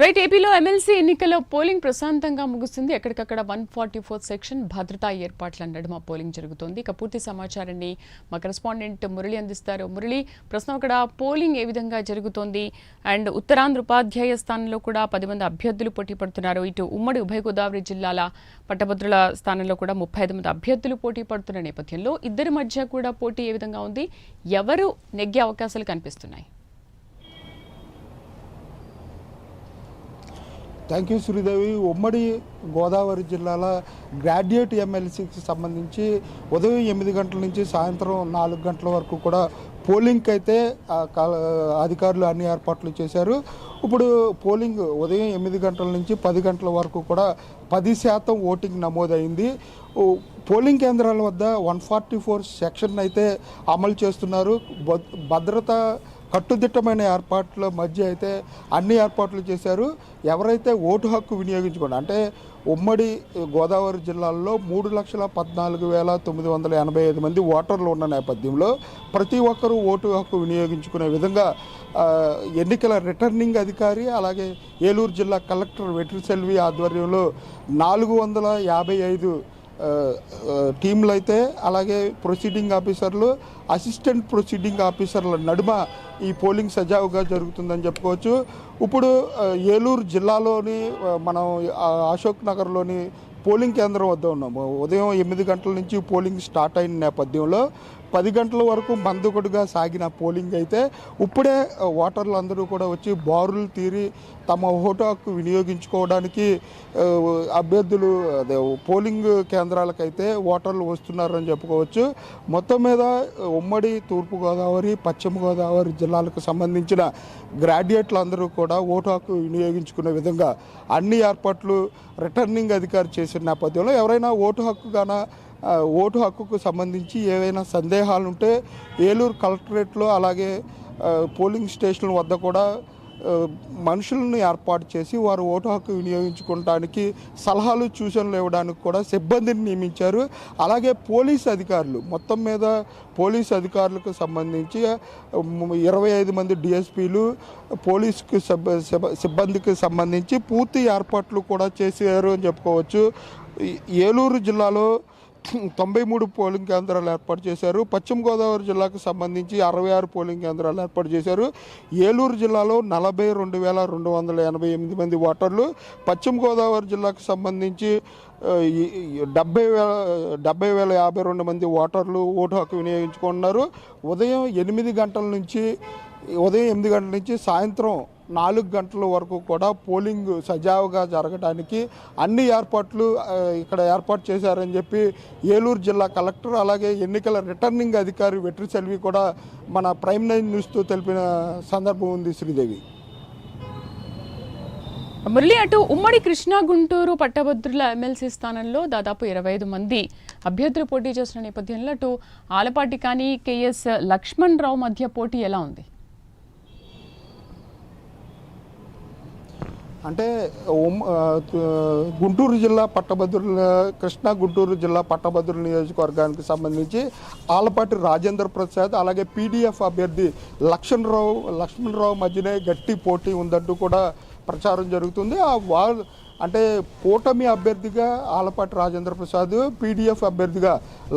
Right. ఏపీలో MLC ఎన్నికల్లో polling ప్రశాంతంగా ముగుస్తుంది. ఎక్కడికక్కడ 144 సెక్షన్ భద్రతా ఏర్పాట్ల నడుమ పోలింగ్ జరుగుతోంది. ఇక పూర్తి సమాచారాన్ని మా కరెస్పాండెంట్ మురళి అందిస్తారు. మురళి, ప్రస్తుతం అక్కడ పోలింగ్ ఏ విధంగా జరుగుతోంది? అండ్ ఉత్తరాంధ్ర ఉపాధ్యాయ స్థానంలో కూడా 10 మంది అభ్యర్థులు పోటీ పడుతున్నారు. ఇటు ఉమ్మడి ఉభయ గోదావరి జిల్లాల పట్టభద్రుల స్థానంలో కూడా 35 మంది అభ్యర్థులు పోటీ పడుతున్న నేపథ్యంలో ఇద్దరి మధ్య కూడా పోటీ ఏ విధంగా ఉంది? ఎవరు నెగ్గే అవకాశాలు కనిపిస్తున్నాయి? Thank you Sridevi. ఉమ్మడి గోదావరి జిల్లాల గ్రాడ్యుయేట్ ఎమ్మెల్సీకి సంబంధించి ఉదయం 8 గంటల నుంచి సాయంత్రం 4 గంటల వరకు కూడా పోలింగ్కి అయితే అధికారులు అన్ని ఏర్పాట్లు చేశారు. ఇప్పుడు పోలింగ్ ఉదయం 8 గంటల నుంచి 10 గంటల వరకు కూడా 10% ఓటింగ్ నమోదైంది. పోలింగ్ కేంద్రాల వద్ద 144 సెక్షన్ అయితే అమలు చేస్తున్నారు. భద్రత కట్టుదిట్టమైన ఏర్పాట్ల మధ్య అయితే అన్ని ఏర్పాట్లు చేశారు. ఎవరైతే ఓటు హక్కు వినియోగించుకోండి అంటే ఉమ్మడి గోదావరి జిల్లాల్లో 3,14,985 మంది ఓటర్లు ఉన్న నేపథ్యంలో ప్రతి ఒక్కరూ ఓటు హక్కు వినియోగించుకునే విధంగా ఎన్నికల రిటర్నింగ్ అధికారి అలాగే ఏలూరు జిల్లా కలెక్టర్ వెట్రిసెల్వి ఆధ్వర్యంలో 455 టీంలు అయితే అలాగే ప్రొసీడింగ్ ఆఫీసర్లు, అసిస్టెంట్ ప్రొసీడింగ్ ఆఫీసర్ల నడుమ ఈ పోలింగ్ సజావుగా జరుగుతుందని చెప్పుకోవచ్చు. ఇప్పుడు ఏలూరు జిల్లాలోని మనం అశోక్ నగర్లోని పోలింగ్ కేంద్రం వద్ద ఉన్నాము. ఉదయం 8 గంటల నుంచి పోలింగ్ స్టార్ట్ అయిన నేపథ్యంలో 10 గంటల వరకు మందుకొడుగా సాగిన పోలింగ్ అయితే ఇప్పుడే ఓటర్లు అందరూ కూడా వచ్చి బారులు తీరి తమ ఓటు హక్కు వినియోగించుకోవడానికి అభ్యర్థులు పోలింగ్ కేంద్రాలకైతే ఓటర్లు వస్తున్నారని చెప్పుకోవచ్చు. మొత్తం మీద ఉమ్మడి తూర్పుగోదావరి, పశ్చిమ గోదావరి జిల్లాలకు సంబంధించిన గ్రాడ్యుయేట్లు అందరూ కూడా ఓటు హక్కు వినియోగించుకునే విధంగా అన్ని ఏర్పాట్లు రిటర్నింగ్ అధికారి చేసిన నేపథ్యంలో ఎవరైనా ఓటు హక్కుకు సంబంధించి ఏవైనా సందేహాలు ఉంటే ఏలూరు కలెక్టరేట్లో అలాగే పోలింగ్ స్టేషన్ల వద్ద కూడా మనుషులను ఏర్పాటు చేసి వారు ఓటు హక్కు వినియోగించుకోవడానికి సలహాలు సూచనలు ఇవ్వడానికి కూడా సిబ్బందిని నియమించారు. అలాగే పోలీస్ అధికారులు మొత్తం మీద పోలీస్ అధికారులకు సంబంధించి 25 మంది డిఎస్పీలు పోలీసుకు సిబ్బందికి సంబంధించి పూర్తి ఏర్పాట్లు కూడా చేశారు అని చెప్పుకోవచ్చు. ఏలూరు జిల్లాలో 93 పోలింగ్ కేంద్రాలు ఏర్పాటు చేశారు. పశ్చిమ గోదావరి జిల్లాకు సంబంధించి 66 పోలింగ్ కేంద్రాలు ఏర్పాటు చేశారు. ఏలూరు జిల్లాలో 42,288 మంది ఓటర్లు, పశ్చిమ గోదావరి జిల్లాకు సంబంధించి 70,052 మంది ఓటర్లు ఓటు హక్కు వినియోగించుకున్నారు. ఉదయం 8 గంటల నుంచి సాయంత్రం 4 గంటల వరకు కూడా పోలింగ్ సజావుగా జరగడానికి అన్ని ఏర్పాట్లు ఇక్కడ ఏర్పాటు చేశారని చెప్పి ఏలూరు జిల్లా కలెక్టర్ అలాగే ఎన్నికల రిటర్నింగ్ అధికారి వెట్రిసెల్వి కూడా మన ప్రైమ్ 9 న్యూస్తో తెలిపిన సందర్భం ఉంది. శ్రీదేవి. మురళి, అటు ఉమ్మడి కృష్ణా గుంటూరు పట్టభద్రుల ఎమ్మెల్సీ స్థానంలో దాదాపు 25 మంది అభ్యర్థులు పోటీ చేసిన నేపథ్యంలో అటు ఆలపాటి కానీ కేఎస్ లక్ష్మణ్ రావు మధ్య పోటీ ఎలా ఉంది? అంటే గుంటూరు జిల్లా కృష్ణా గుంటూరు జిల్లా పట్టభద్రుల నియోజకవర్గానికి సంబంధించి ఆలపాటి రాజేంద్ర ప్రసాద్ అలాగే పీడీఎఫ్ అభ్యర్థి లక్ష్మణ్ రావు మధ్యనే గట్టి పోటీ ఉందంటూ కూడా ప్రచారం జరుగుతుంది. అంటే కూటమి అభ్యర్థిగా ఆలపాటి రాజేంద్ర ప్రసాద్, పీడీఎఫ్ అభ్యర్థిగా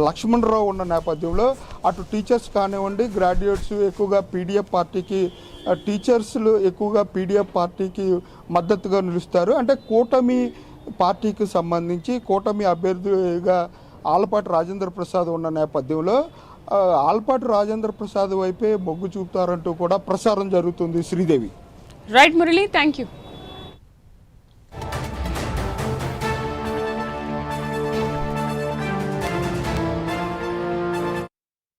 లక్ష్మణ్ రావు ఉన్న నేపథ్యంలో అటు టీచర్స్ కానివ్వండి, గ్రాడ్యుయేట్స్ ఎక్కువగా పీడీఎఫ్ పార్టీకి, టీచర్స్లు ఎక్కువగా పీడీఎఫ్ పార్టీకి మద్దతుగా నిలుస్తారు. అంటే కూటమి పార్టీకి సంబంధించి కూటమి అభ్యర్థిగా ఆలపాటి రాజేంద్ర ప్రసాద్ ఉన్న నేపథ్యంలో ఆలపాటి రాజేంద్ర ప్రసాద్ వైపే మొగ్గు చూపుతారంటూ కూడా ప్రచారం జరుగుతుంది. Sridevi. Right Murali, thank you.